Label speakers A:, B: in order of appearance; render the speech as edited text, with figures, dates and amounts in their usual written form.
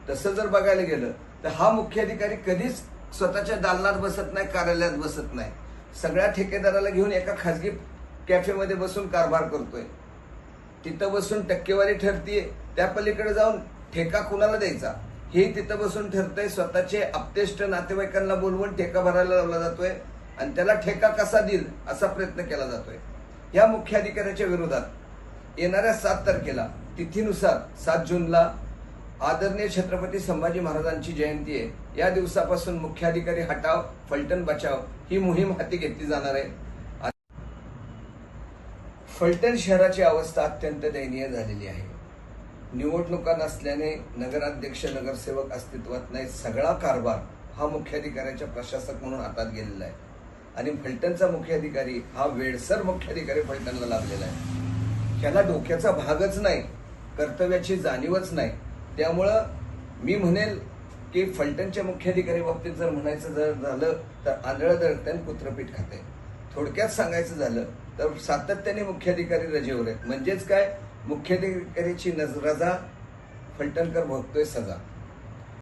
A: तसं जर बघायला गेलं तर हा मुख्याधिकारी कधीच स्वतःच्या दालनात बसत नाही, कार्यालयात बसत नाही. सगळ्या ठेकेदाराला घेऊन एका खासगी कॅफेमध्ये बसून कारभार करतोय. तिथं बसून टक्केवारी ठरतीये, त्या पलीकडे जाऊन ठेका कुणाला द्यायचा हे तिथं बसून ठरतंय. स्वतःचे आप्तेष्ट नातेवाईकांना बोलवून ठेका भरायला लावला जातोय आणि त्याला ठेका कसा देईल असा प्रयत्न केला जातोय. या मुख्याधिकाऱ्याच्या विरोधात येणाऱ्या 7 तारखेला तिथीनुसार 7 जूनला आदरणीय छत्रपती संभाजी महाराजांची जयंती आहे. या दिवसापासून मुख्याधिकारी हटाव फलटण बचाव ही मोहीम हाती घेतली जाणार आहे. फलटण शहराची अवस्था अत्यंत दयनीय झालेली आहे. निवडणुका नसल्याने नगराध्यक्ष नगरसेवक अस्तित्वात नाही. सगळा कारभार हा मुख्याधिकाऱ्याच्या प्रशासक म्हणून हातात गेलेला आहे आणि फलटणचा मुख्याधिकारी हा वेडसर मुख्याधिकारी फलटणला लाभलेला आहे. ह्याला डोक्याचा भागच नाही, कर्तव्याची जाणीवच नाही. त्यामुळं मी म्हणेल की फलटणच्या मुख्याधिकारी बाबतीत जर म्हणायचं जर झालं तर आंधळं दळतं कुत्रपीठ खाते. थोडक्यात सांगायचं झालं तर सातत्याने मुख्याधिकारी रजेवर आहेत. म्हणजेच काय, मुख्याधिकाऱ्याची रजा फलटणकर भोगतोय सजा.